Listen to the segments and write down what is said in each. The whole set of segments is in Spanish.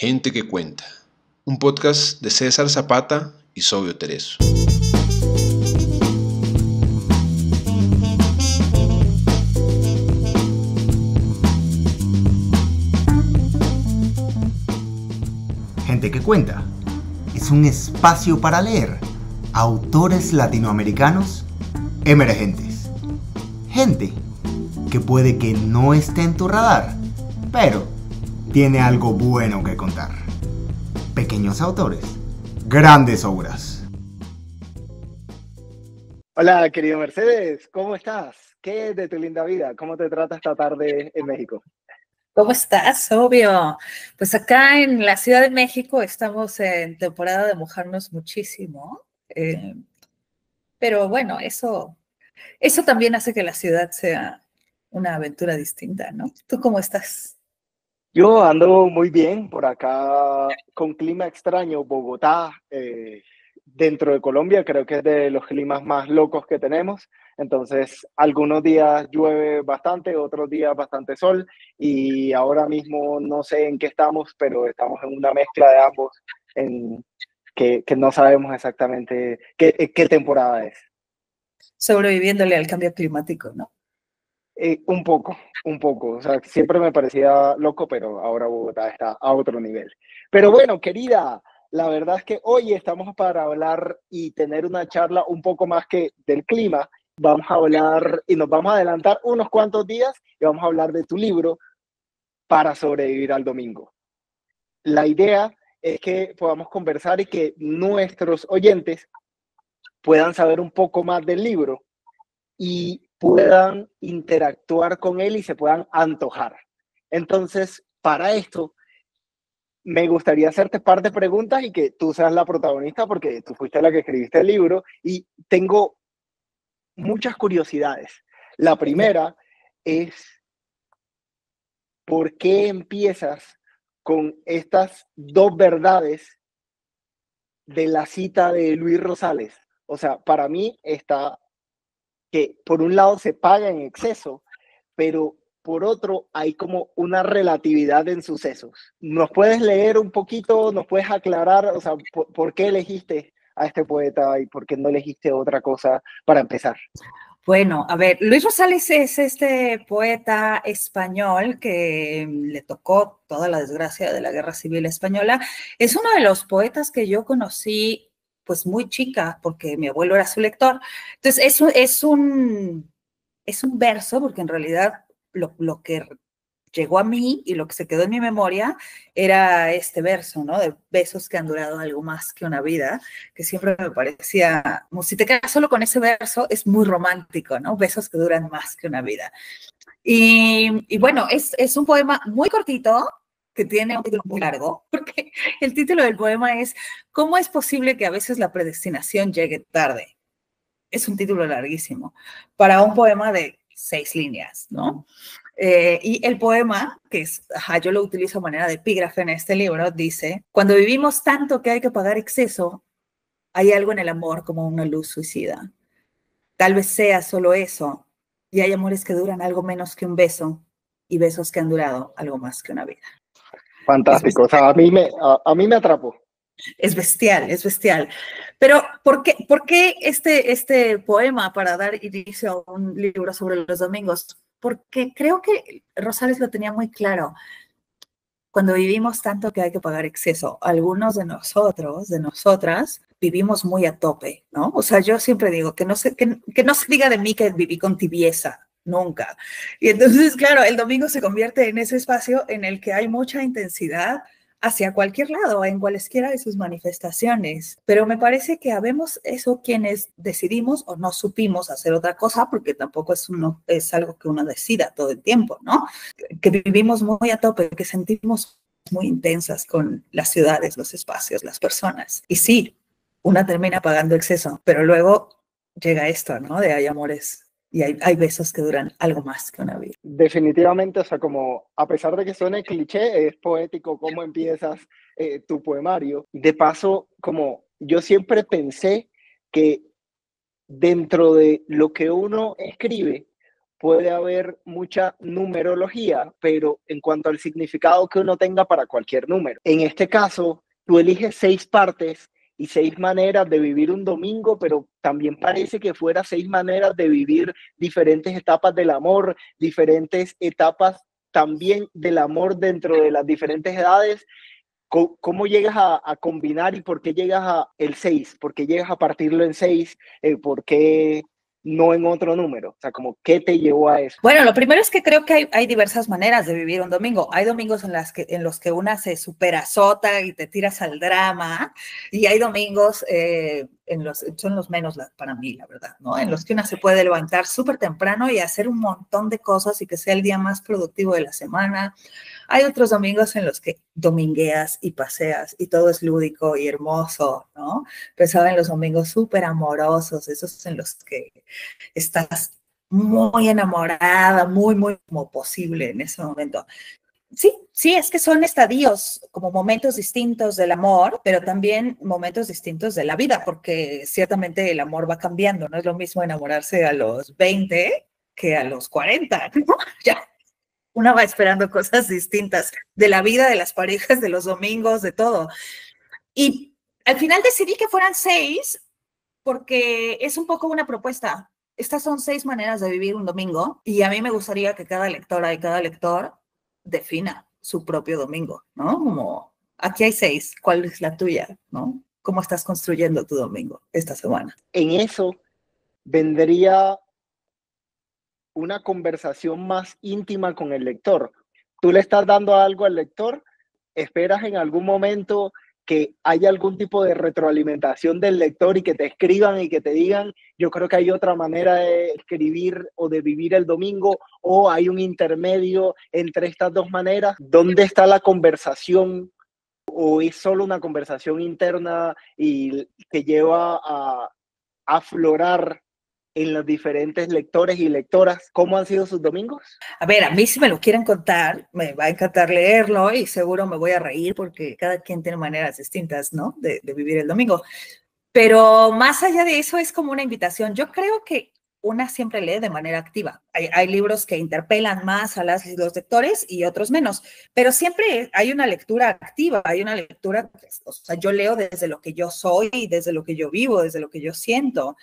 Gente que cuenta, un podcast de César Zapata y Sobio Tereso. Gente que cuenta es un espacio para leer autores latinoamericanos emergentes. Gente que puede que no esté en tu radar, pero tiene algo bueno que contar. Pequeños autores, grandes obras. Hola, querido Mercedes, ¿cómo estás? ¿Qué es de tu linda vida? ¿Cómo te trata esta tarde en México? ¿Cómo estás? Obvio. Pues acá en la Ciudad de México estamos en temporada de mojarnos muchísimo. Pero bueno, eso también hace que la ciudad sea una aventura distinta, ¿no? ¿Tú cómo estás? Yo ando muy bien por acá con clima extraño. Bogotá, dentro de Colombia, creo que es de los climas más locos que tenemos. Entonces, algunos días llueve bastante, otros días bastante sol. Y ahora mismo no sé en qué estamos, pero estamos en una mezcla de ambos, en que no sabemos exactamente qué temporada es. Sobreviviéndole al cambio climático, ¿no? Un poco. O sea, siempre me parecía loco, pero ahora Bogotá está a otro nivel. Pero bueno, querida, la verdad es que hoy estamos para hablar y tener una charla un poco más que del clima. Vamos a hablar y nos vamos a adelantar unos cuantos días y vamos a hablar de tu libro Para sobrevivir al domingo. La idea es que podamos conversar y que nuestros oyentes puedan saber un poco más del libro y puedan interactuar con él y se puedan antojar. Entonces, para esto, me gustaría hacerte par de preguntas y que tú seas la protagonista porque tú fuiste la que escribiste el libro y tengo muchas curiosidades. La primera es, ¿por qué empiezas con estas dos verdades de la cita de Luis Rosales? O sea, para mí está que por un lado se paga en exceso, pero por otro hay como una relatividad en sucesos. ¿Nos puedes leer un poquito, nos puedes aclarar, o sea, por qué elegiste a este poeta y por qué no elegiste otra cosa para empezar? Bueno, a ver, Luis Rosales es este poeta español que le tocó toda la desgracia de la Guerra Civil Española. Es uno de los poetas que yo conocí pues muy chica, porque mi abuelo era su lector. Entonces, es un verso, porque en realidad lo que llegó a mí y lo que se quedó en mi memoria era este verso, ¿no? De besos que han durado algo más que una vida, que siempre me parecía, como si te quedas solo con ese verso, es muy romántico, ¿no? Besos que duran más que una vida. Y bueno, es un poema muy cortito, que tiene un título muy largo, porque el título del poema es ¿Cómo es posible que a veces la predestinación llegue tarde? Es un título larguísimo para un poema de 6 líneas, ¿no? Y el poema, que es, yo lo utilizo a manera de epígrafe en este libro, dice, cuando vivimos tanto que hay que pagar exceso, hay algo en el amor como una luz suicida. Tal vez sea solo eso, y hay amores que duran algo menos que un beso, y besos que han durado algo más que una vida. Fantástico, o sea, a mí me atrapó. Es bestial, es bestial. Pero, ¿por qué este poema para dar inicio a un libro sobre los domingos? Porque creo que Rosales lo tenía muy claro. Cuando vivimos tanto que hay que pagar exceso, algunos de nosotros, de nosotras, vivimos muy a tope, ¿no? O sea, yo siempre digo que no se diga de mí que viví con tibieza, nunca. Y entonces, claro, el domingo se convierte en ese espacio en el que hay mucha intensidad hacia cualquier lado, en cualesquiera de sus manifestaciones. Pero me parece que habemos eso quienes decidimos o no supimos hacer otra cosa, porque tampoco es algo que uno decida todo el tiempo, ¿no? Que vivimos muy a tope, que sentimos muy intensas con las ciudades, los espacios, las personas. Y sí, una termina pagando exceso, pero luego llega esto, ¿no? De hay amores y hay besos que duran algo más que una vida. Definitivamente, o sea, como a pesar de que suene cliché, es poético cómo empiezas tu poemario. De paso, como yo siempre pensé que dentro de lo que uno escribe, puede haber mucha numerología, pero en cuanto al significado que uno tenga para cualquier número. En este caso, tú eliges 6 partes y 6 maneras de vivir un domingo, pero también parece que fuera 6 maneras de vivir diferentes etapas del amor, diferentes etapas también del amor dentro de las diferentes edades. ¿Cómo llegas a combinar y por qué llegas a el 6? ¿Por qué llegas a partirlo en 6? ¿Por qué no en otro número? O sea, como, ¿qué te llevó a eso? Bueno, lo primero es que creo que hay diversas maneras de vivir un domingo. Hay domingos en los que una se superazota y te tiras al drama, y hay domingos son los menos para mí, la verdad, ¿no? En los que una se puede levantar súper temprano y hacer un montón de cosas y que sea el día más productivo de la semana. Hay otros domingos en los que domingueas y paseas y todo es lúdico y hermoso, ¿no? Pensaba en los domingos súper amorosos, esos en los que estás muy enamorada, muy, muy como posible en ese momento. Sí, es que son estadios, como momentos distintos del amor, pero también momentos distintos de la vida, porque ciertamente el amor va cambiando, no es lo mismo enamorarse a los 20 que a los 40, ¿no? Ya. Uno va esperando cosas distintas de la vida, de las parejas, de los domingos, de todo. Y al final decidí que fueran 6 porque es un poco una propuesta. Estas son 6 maneras de vivir un domingo y a mí me gustaría que cada lectora y cada lector defina su propio domingo, ¿no? Como, aquí hay 6, ¿cuál es la tuya, no? ¿Cómo estás construyendo tu domingo esta semana? En eso vendría una conversación más íntima con el lector. Tú le estás dando algo al lector, esperas en algún momento que haya algún tipo de retroalimentación del lector y que te escriban y que te digan, yo creo que hay otra manera de escribir o de vivir el domingo, o hay un intermedio entre estas dos maneras. ¿Dónde está la conversación? ¿O es solo una conversación interna y que lleva a aflorar en los diferentes lectores y lectoras? ¿Cómo han sido sus domingos? A ver, a mí si me lo quieren contar, me va a encantar leerlo y seguro me voy a reír porque cada quien tiene maneras distintas, ¿no? De vivir el domingo. Pero más allá de eso es como una invitación. Yo creo que una siempre lee de manera activa. Hay libros que interpelan más a los lectores y otros menos, pero siempre hay una lectura activa, hay una lectura, o sea, yo leo desde lo que yo soy, desde lo que yo vivo, desde lo que yo siento.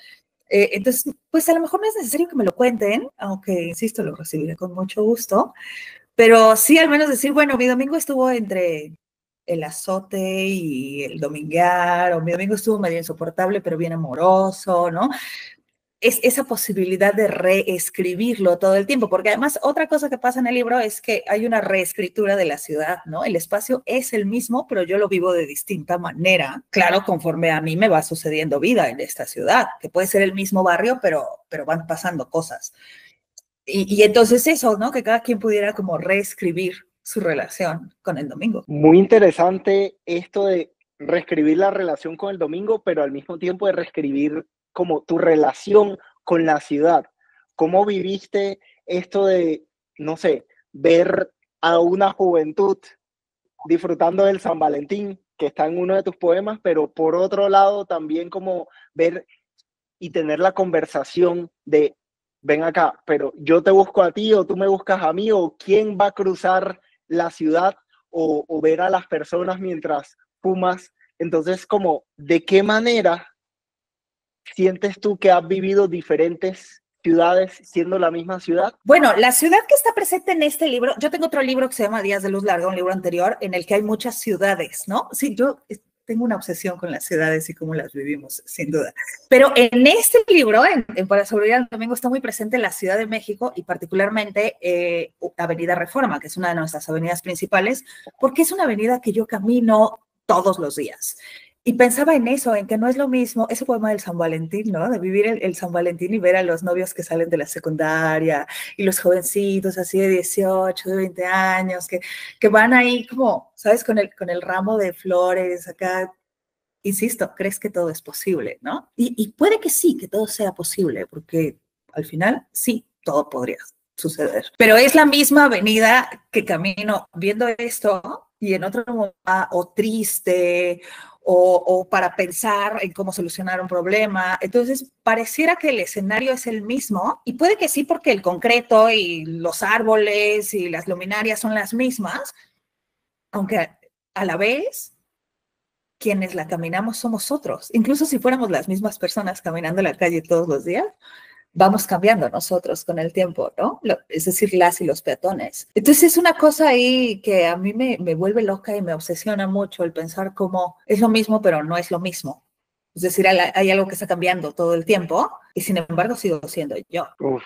Entonces, pues a lo mejor no es necesario que me lo cuenten, aunque, insisto, lo recibiré con mucho gusto, pero sí al menos decir, bueno, mi domingo estuvo entre el azote y el dominguear, o mi domingo estuvo medio insoportable, pero bien amoroso, ¿no? Es esa posibilidad de reescribirlo todo el tiempo, porque además otra cosa que pasa en el libro es que hay una reescritura de la ciudad, ¿no? El espacio es el mismo, pero yo lo vivo de distinta manera, claro, conforme a mí me va sucediendo vida en esta ciudad, que puede ser el mismo barrio, pero van pasando cosas. Y entonces eso, ¿no? Que cada quien pudiera como reescribir su relación con el domingo. Muy interesante esto de reescribir la relación con el domingo, pero al mismo tiempo de reescribir como tu relación con la ciudad. ¿Cómo viviste esto de, no sé, ver a una juventud disfrutando del San Valentín, que está en uno de tus poemas, pero por otro lado también como ver y tener la conversación de, ven acá, pero yo te busco a ti o tú me buscas a mí, o quién va a cruzar la ciudad o ver a las personas mientras fumas? Entonces, como, ¿de qué manera sientes tú que has vivido diferentes ciudades siendo la misma ciudad? Bueno, la ciudad que está presente en este libro, yo tengo otro libro que se llama Días de Luz Larga, un libro anterior, en el que hay muchas ciudades, ¿no? Sí, yo tengo una obsesión con las ciudades y cómo las vivimos, sin duda. Pero en este libro, Para sobrevivir al domingo, está muy presente la Ciudad de México y particularmente Avenida Reforma, que es una de nuestras avenidas principales, porque es una avenida que yo camino todos los días. Y pensaba en eso, en que no es lo mismo, ese poema del San Valentín, ¿no? De vivir el San Valentín y ver a los novios que salen de la secundaria y los jovencitos así de 18, de 20 años, que van ahí como, ¿sabes? Con el ramo de flores acá. Insisto, crees que todo es posible, ¿no? Y puede que sí, que todo sea posible, porque al final sí, todo podría suceder. Pero es la misma avenida que camino viendo esto y en otro momento o triste o para pensar en cómo solucionar un problema. Entonces, pareciera que el escenario es el mismo y puede que sí porque el concreto y los árboles y las luminarias son las mismas, aunque a la vez quienes la caminamos somos otros. Incluso si fuéramos las mismas personas caminando la calle todos los días, vamos cambiando nosotros con el tiempo, ¿no? Es decir, las y los peatones. Entonces es una cosa ahí que a mí me vuelve loca y me obsesiona mucho el pensar cómo es lo mismo, pero no es lo mismo. Es decir, hay algo que está cambiando todo el tiempo y sin embargo sigo siendo yo. Uf,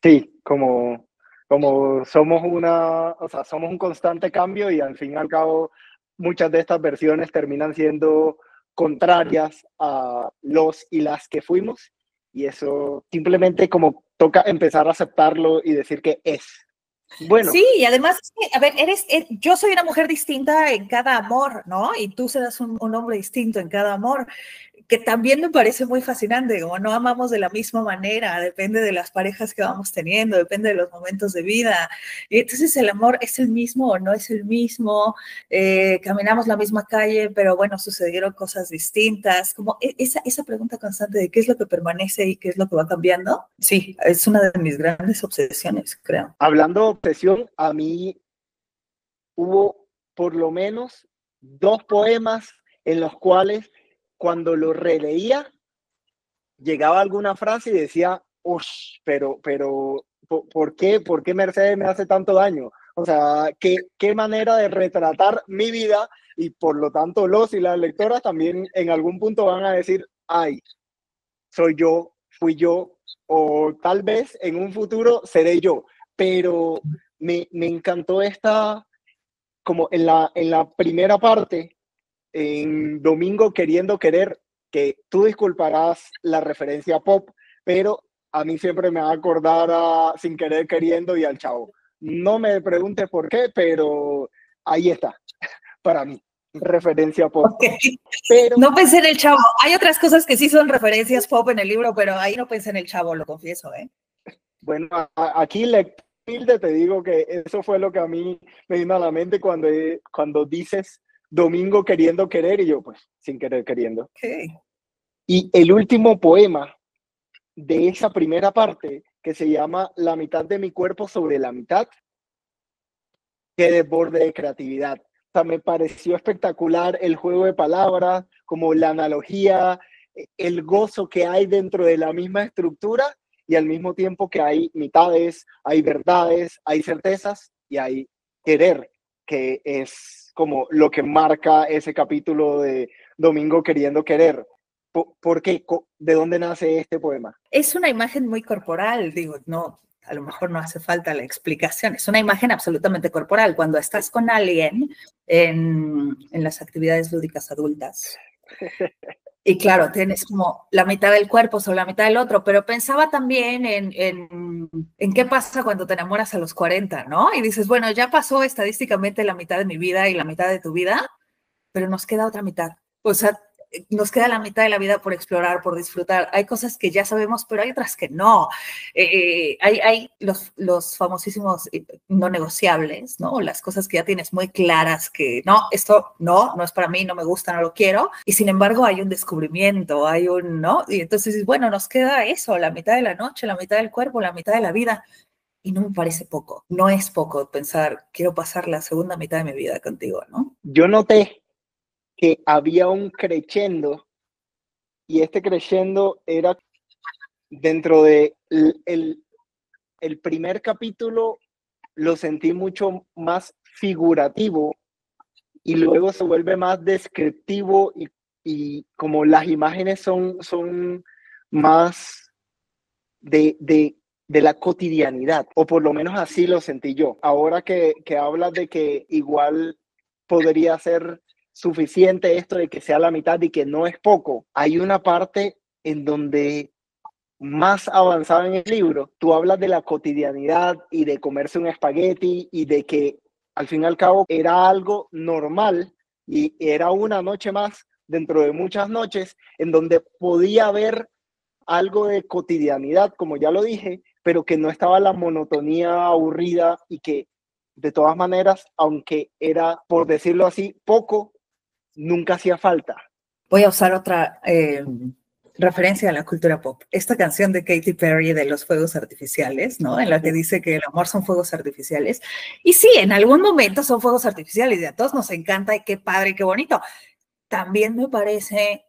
sí, como somos somos un constante cambio y al fin y al cabo muchas de estas versiones terminan siendo contrarias a los y las que fuimos, y eso simplemente como toca empezar a aceptarlo y decir que es. Bueno. Sí, y además, a ver, yo soy una mujer distinta en cada amor, ¿no? Y tú serás un hombre distinto en cada amor, que también me parece muy fascinante, como no amamos de la misma manera, depende de las parejas que vamos teniendo, depende de los momentos de vida. Y entonces el amor es el mismo o no es el mismo, caminamos la misma calle, pero bueno, sucedieron cosas distintas, como esa pregunta constante de qué es lo que permanece y qué es lo que va cambiando. Sí, es una de mis grandes obsesiones, creo. Hablando de obsesión, a mí hubo por lo menos 2 poemas en los cuales cuando lo releía llegaba alguna frase y decía, uff, pero, ¿por qué Mercedes me hace tanto daño? O sea, ¿qué manera de retratar mi vida? Y por lo tanto los y las lectoras también en algún punto van a decir, ay, soy yo, fui yo, o tal vez en un futuro seré yo. Pero me encantó como en la primera parte, en Domingo Queriendo Querer, que tú disculparás la referencia pop, pero a mí siempre me va a acordar a Sin Querer Queriendo y al Chavo. No me preguntes por qué, pero ahí está, para mí, referencia pop. Okay. Pero, no pensé en el Chavo. Hay otras cosas que sí son referencias pop en el libro, pero ahí no pensé en el Chavo, lo confieso, ¿eh? Bueno, aquí te digo que eso fue lo que a mí me vino a la mente cuando dices Domingo Queriendo Querer y yo pues Sin Querer Queriendo. Okay. Y el último poema de esa primera parte, que se llama La mitad de mi cuerpo sobre la mitad, que desborde de creatividad. O sea, me pareció espectacular el juego de palabras, como la analogía, el gozo que hay dentro de la misma estructura y al mismo tiempo que hay mitades, hay verdades, hay certezas y hay querer, que es como lo que marca ese capítulo de Domingo Queriendo Querer. ¿Por qué? ¿De dónde nace este poema? Es una imagen muy corporal, digo, no, a lo mejor no hace falta la explicación, es una imagen absolutamente corporal. Cuando estás con alguien en las actividades lúdicas adultas, y claro, tienes como la mitad del cuerpo sobre la mitad del otro, pero pensaba también en qué pasa cuando te enamoras a los 40, ¿no? Y dices, bueno, ya pasó estadísticamente la mitad de mi vida y la mitad de tu vida, pero nos queda otra mitad. O sea, nos queda la mitad de la vida por explorar, por disfrutar. Hay cosas que ya sabemos, pero hay otras que no. Hay los famosísimos no negociables, ¿no? Las cosas que ya tienes muy claras que no, esto no es para mí, no me gusta, no lo quiero. Y sin embargo hay un descubrimiento, ¿no? Y entonces, bueno, nos queda eso, la mitad de la noche, la mitad del cuerpo, la mitad de la vida. Y no me parece poco, no es poco pensar, quiero pasar la segunda mitad de mi vida contigo, ¿no? Yo noté que había un crescendo y este crescendo era dentro de el primer capítulo, lo sentí mucho más figurativo y luego se vuelve más descriptivo y como las imágenes son más de la cotidianidad, o por lo menos así lo sentí yo. Ahora que hablas de que igual podría ser suficiente esto de que sea la mitad y que no es poco, hay una parte en donde más avanzada en el libro, tú hablas de la cotidianidad y de comerse un espagueti y de que al fin y al cabo era algo normal y era una noche más dentro de muchas noches en donde podía haber algo de cotidianidad, como ya lo dije, pero que no estaba la monotonía aburrida y que de todas maneras, aunque era, por decirlo así, poco, nunca hacía falta. Voy a usar otra referencia a la cultura pop. Esta canción de Katy Perry de los fuegos artificiales, ¿no? En la que dice que el amor son fuegos artificiales. Y sí, en algún momento son fuegos artificiales y a todos nos encanta y qué padre y qué bonito. También me parece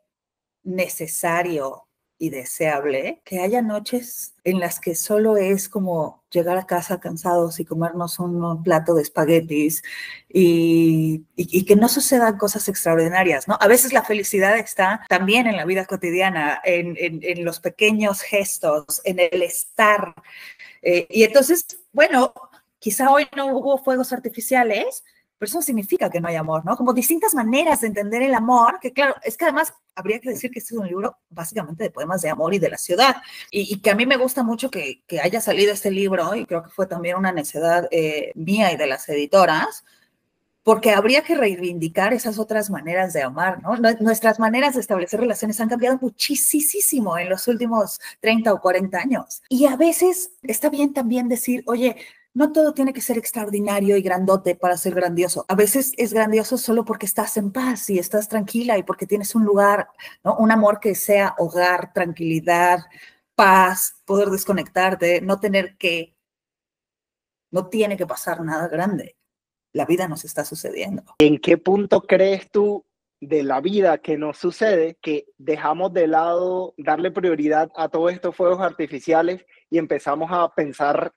necesario y deseable que haya noches en las que solo es como llegar a casa cansados y comernos un plato de espaguetis y que no sucedan cosas extraordinarias, ¿no? A veces la felicidad está también en la vida cotidiana, en los pequeños gestos, en el estar. Y entonces, bueno, quizá hoy no hubo fuegos artificiales, pero eso no significa que no hay amor, ¿no? Como distintas maneras de entender el amor, que claro, es que además habría que decir que este es un libro básicamente de poemas de amor y de la ciudad, y que a mí me gusta mucho que haya salido este libro, y creo que fue también una necedad mía y de las editoras, porque habría que reivindicar esas otras maneras de amar, ¿no? Nuestras maneras de establecer relaciones han cambiado muchísimo en los últimos 30 o 40 años. Y a veces está bien también decir, oye, no todo tiene que ser extraordinario y grandote para ser grandioso. A veces es grandioso solo porque estás en paz y estás tranquila y porque tienes un lugar, ¿no? Un amor que sea hogar, tranquilidad, paz, poder desconectarte, no tiene que pasar nada grande. La vida nos está sucediendo. ¿En qué punto crees tú de la vida que nos sucede que dejamos de lado darle prioridad a todos estos fuegos artificiales y empezamos a pensar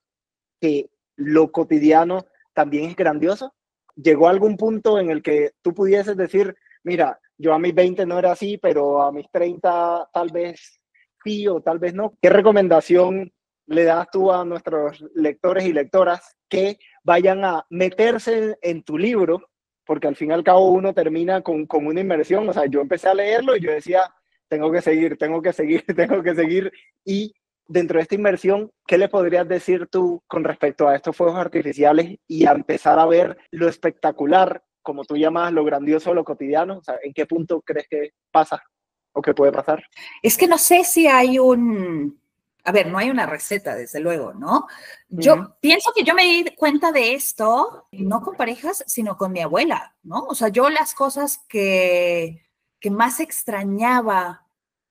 que lo cotidiano también es grandioso? ¿Llegó algún punto en el que tú pudieses decir, mira, yo a mis 20 no era así, pero a mis 30 tal vez sí o tal vez no? ¿Qué recomendación le das tú a nuestros lectores y lectoras que vayan a meterse en tu libro? Porque al fin y al cabo uno termina con una inmersión. O sea, yo empecé a leerlo y yo decía, tengo que seguir, tengo que seguir, tengo que seguir. Y dentro de esta inmersión, ¿qué le podrías decir tú con respecto a estos fuegos artificiales y a empezar a ver lo espectacular, como tú llamas, lo grandioso, lo cotidiano? O sea, ¿en qué punto crees que pasa o que puede pasar? Es que no sé si hay a ver, no hay una receta, desde luego, ¿no? Yo pienso que yo me di cuenta de esto, no con parejas, sino con mi abuela, ¿no? O sea, yo las cosas que más extrañaba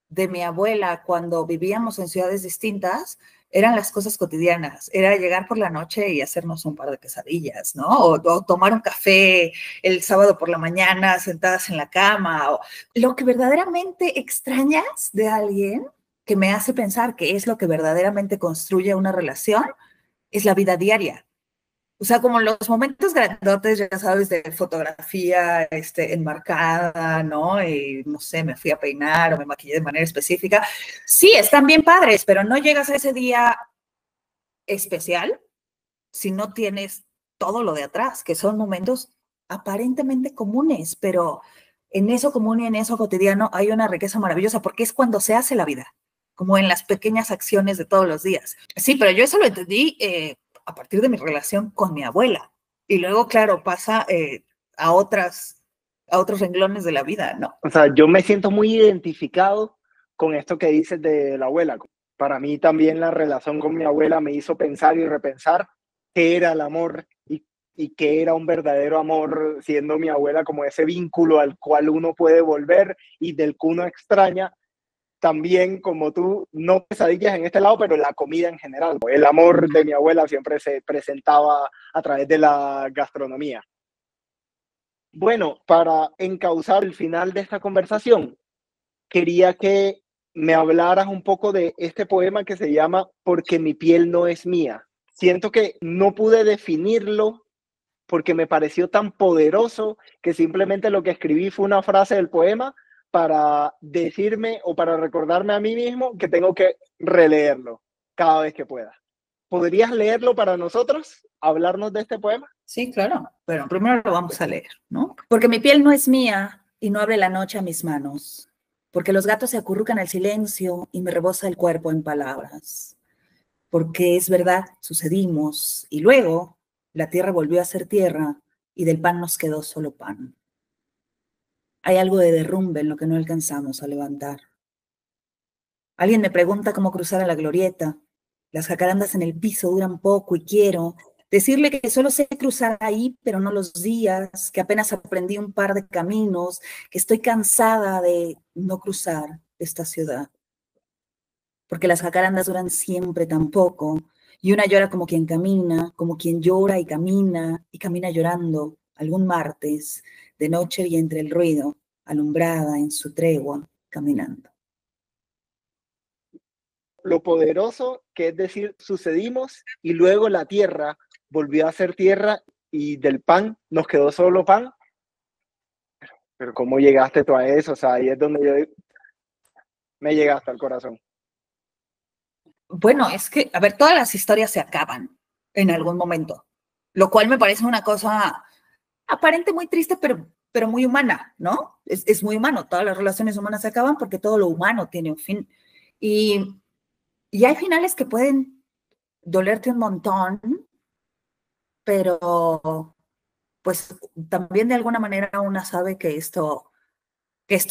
de mi abuela cuando vivíamos en ciudades distintas eran las cosas cotidianas, era llegar por la noche y hacernos un par de quesadillas, ¿no? O tomar un café el sábado por la mañana sentadas en la cama. Lo que verdaderamente extrañas de alguien que me hace pensar que es lo que verdaderamente construye una relación es la vida diaria. O sea, como los momentos grandotes, ya sabes, de fotografía enmarcada, ¿no? Y no sé, me fui a peinar o me maquillé de manera específica. Sí, están bien padres, pero no llegas a ese día especial si no tienes todo lo de atrás, que son momentos aparentemente comunes, pero en eso común y en eso cotidiano hay una riqueza maravillosa, porque es cuando se hace la vida, como en las pequeñas acciones de todos los días. Sí, pero yo eso lo entendí a partir de mi relación con mi abuela. Y luego, claro, pasa a otros renglones de la vida, ¿no? O sea, yo me siento muy identificado con esto que dices de la abuela. Para mí también la relación con mi abuela me hizo pensar y repensar qué era el amor y qué era un verdadero amor, siendo mi abuela como ese vínculo al cual uno puede volver y del que uno extraña. También, como tú, no pesadillas en este lado, pero la comida en general. El amor de mi abuela siempre se presentaba a través de la gastronomía. Bueno, para encauzar el final de esta conversación, quería que me hablaras un poco de este poema que se llama Porque mi piel no es mía. Siento que no pude definirlo porque me pareció tan poderoso que simplemente lo que escribí fue una frase del poema para decirme o para recordarme a mí mismo que tengo que releerlo cada vez que pueda. ¿Podrías leerlo para nosotros? ¿Hablarnos de este poema? Sí, claro. Bueno, primero lo vamos a leer, ¿no? Porque mi piel no es mía y no abre la noche a mis manos. Porque los gatos se acurrucan al silencio y me rebosa el cuerpo en palabras. Porque es verdad, sucedimos y luego la tierra volvió a ser tierra y del pan nos quedó solo pan. Hay algo de derrumbe en lo que no alcanzamos a levantar. Alguien me pregunta cómo cruzar a la glorieta. Las jacarandas en el piso duran poco y quiero, decirle que solo sé cruzar ahí, pero no los días, que apenas aprendí un par de caminos, que estoy cansada de no cruzar esta ciudad, porque las jacarandas duran siempre tan poco, y una llora como quien camina, como quien llora y camina llorando, algún martes, de noche y entre el ruido, alumbrada en su tregua, caminando. Lo poderoso que es decir, sucedimos y luego la tierra volvió a ser tierra y del pan nos quedó solo pan. Pero ¿cómo llegaste tú a eso? O sea, ahí es donde yo me llegaste al corazón. Bueno, es que, a ver, todas las historias se acaban en algún momento, lo cual me parece una cosa aparente muy triste, pero muy humana, ¿no? Es muy humano, todas las relaciones humanas se acaban porque todo lo humano tiene un fin. Y, y hay finales que pueden dolerte un montón, pero pues también de alguna manera una sabe que esto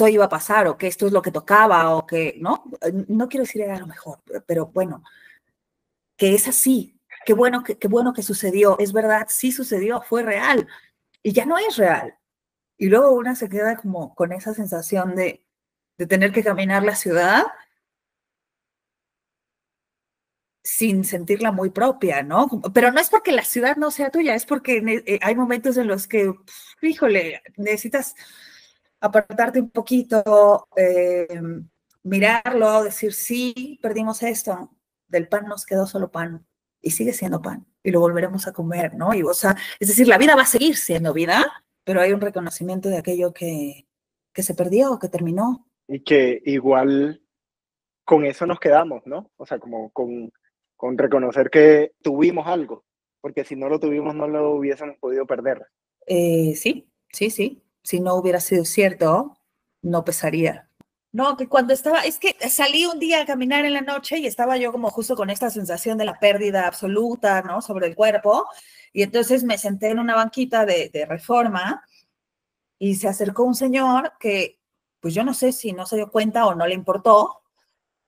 iba a pasar o que esto es lo que tocaba o que, ¿no? No quiero decir era lo mejor, pero bueno, que es así. Qué bueno que sucedió. Es verdad, sí sucedió, fue real y ya no es real. Y luego una se queda como con esa sensación de tener que caminar la ciudad sin sentirla muy propia, ¿no? Pero no es porque la ciudad no sea tuya, es porque hay momentos en los que, híjole, necesitas apartarte un poquito, mirarlo, decir, sí, perdimos esto, del pan nos quedó solo pan y sigue siendo pan y lo volveremos a comer, ¿no? Y, o sea, es decir, la vida va a seguir siendo vida, pero hay un reconocimiento de aquello que se perdió, que terminó. Y que igual con eso nos quedamos, ¿no? O sea, como con reconocer que tuvimos algo, porque si no lo tuvimos no lo hubiésemos podido perder. Sí, sí, sí. Si no hubiera sido cierto, no pesaría. No, que cuando estaba, es que salí un día a caminar en la noche y estaba yo como justo con esta sensación de la pérdida absoluta, ¿no? Sobre el cuerpo. Y entonces me senté en una banquita de Reforma y se acercó un señor que, pues yo no sé si no se dio cuenta o no le importó,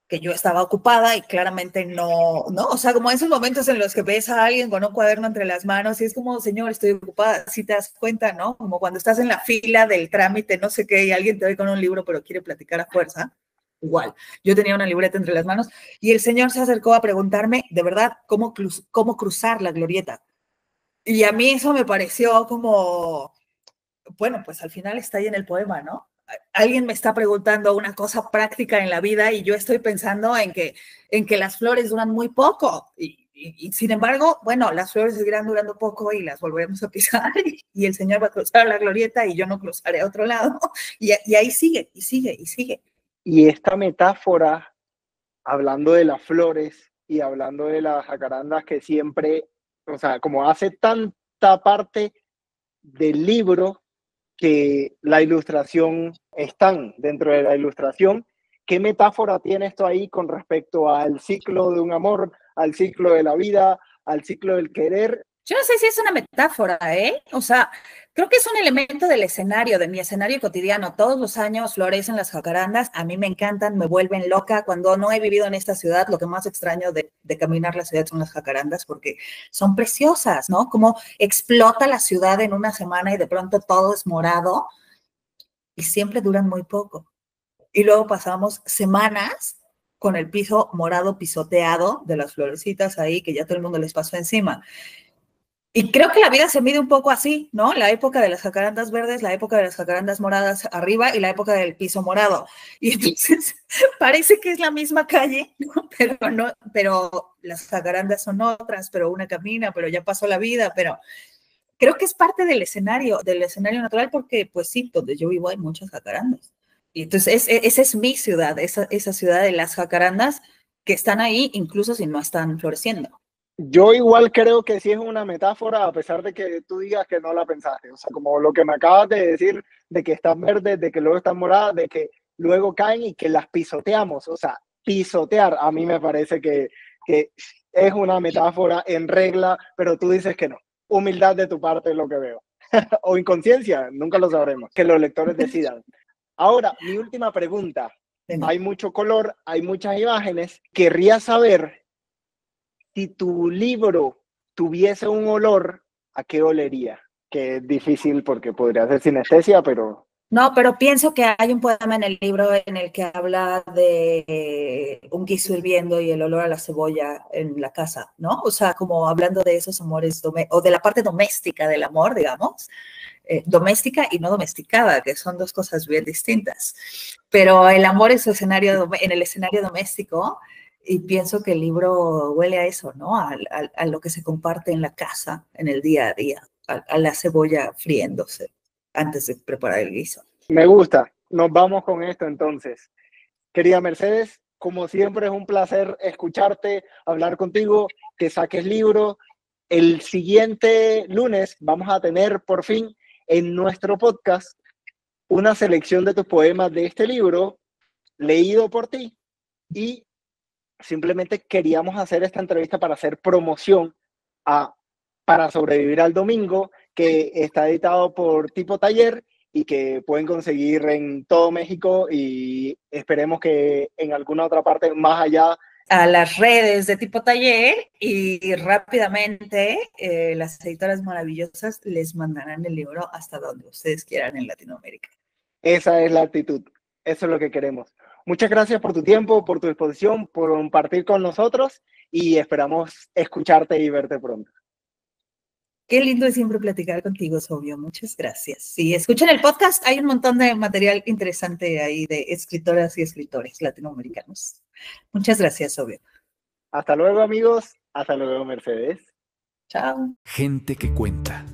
que yo estaba ocupada y claramente no, ¿no? O sea, como esos momentos en los que ves a alguien con un cuaderno entre las manos y es como, señor, estoy ocupada, si te das cuenta, ¿no? Como cuando estás en la fila del trámite, no sé qué, y alguien te ve con un libro pero quiere platicar a fuerza. Igual, yo tenía una libreta entre las manos y el señor se acercó a preguntarme, de verdad, cómo cruzar la glorieta. Y a mí eso me pareció como, bueno, pues al final está ahí en el poema, ¿no? Alguien me está preguntando una cosa práctica en la vida y yo estoy pensando en que las flores duran muy poco. Y sin embargo, bueno, las flores seguirán durando poco y las volveremos a pisar y el Señor va a cruzar la glorieta y yo no cruzaré a otro lado. Y ahí sigue, y sigue, y sigue. Y esta metáfora, hablando de las flores y hablando de las jacarandas que siempre, o sea, como hace tanta parte del libro que la ilustración están dentro de la ilustración, ¿qué metáfora tiene esto ahí con respecto al ciclo de un amor, al ciclo de la vida, al ciclo del querer? Yo no sé si es una metáfora, ¿eh? O sea, creo que es un elemento del escenario, de mi escenario cotidiano. Todos los años florecen las jacarandas, a mí me encantan, me vuelven loca. Cuando no he vivido en esta ciudad, lo que más extraño de caminar la ciudad son las jacarandas porque son preciosas, ¿no? Como explota la ciudad en una semana y de pronto todo es morado y siempre duran muy poco. Y luego pasamos semanas con el piso morado pisoteado de las florecitas ahí que ya todo el mundo les pasó encima. Y creo que la vida se mide un poco así, ¿no? La época de las jacarandas verdes, la época de las jacarandas moradas arriba y la época del piso morado. Y entonces parece que es la misma calle, ¿no? Pero las jacarandas son otras, pero una camina, pero ya pasó la vida, pero creo que es parte del escenario natural porque, pues sí, donde yo vivo hay muchas jacarandas. Y entonces esa es mi ciudad, esa ciudad de las jacarandas que están ahí incluso si no están floreciendo. Yo igual creo que sí es una metáfora, a pesar de que tú digas que no la pensaste. O sea, como lo que me acabas de decir, de que están verdes, de que luego están moradas, de que luego caen y que las pisoteamos. O sea, pisotear a mí me parece que es una metáfora en regla, pero tú dices que no. Humildad de tu parte es lo que veo. O inconsciencia, nunca lo sabremos. Que los lectores decidan. Ahora, mi última pregunta. Venga. Hay mucho color, hay muchas imágenes. Querría saber si tu libro tuviese un olor, ¿a qué olería? Que es difícil porque podría ser sinestesia, pero... No, pero pienso que hay un poema en el libro en el que habla de un guiso hirviendo y el olor a la cebolla en la casa, ¿no? O sea, como hablando de esos amores, o de la parte doméstica del amor, digamos, doméstica y no domesticada, que son dos cosas bien distintas. Pero el amor en el escenario doméstico, y pienso que el libro huele a eso, ¿no? A lo que se comparte en la casa, en el día a día, a la cebolla friéndose antes de preparar el guiso. Me gusta. Nos vamos con esto entonces. Querida Mercedes, como siempre es un placer escucharte, hablar contigo, que saques libro. El siguiente lunes vamos a tener por fin en nuestro podcast una selección de tus poemas de este libro leído por ti y simplemente queríamos hacer esta entrevista para hacer promoción a Para sobrevivir al domingo, que está editado por Tipo Taller y que pueden conseguir en todo México y esperemos que en alguna otra parte más allá. A las redes de Tipo Taller y rápidamente las editoras maravillosas les mandarán el libro hasta donde ustedes quieran en Latinoamérica. Esa es la actitud, eso es lo que queremos. Muchas gracias por tu tiempo, por tu disposición, por compartir con nosotros y esperamos escucharte y verte pronto. Qué lindo es siempre platicar contigo, Sobio. Muchas gracias. Si escuchan el podcast, hay un montón de material interesante ahí de escritoras y escritores latinoamericanos. Muchas gracias, Sobio. Hasta luego, amigos. Hasta luego, Mercedes. Chao. Gente que cuenta.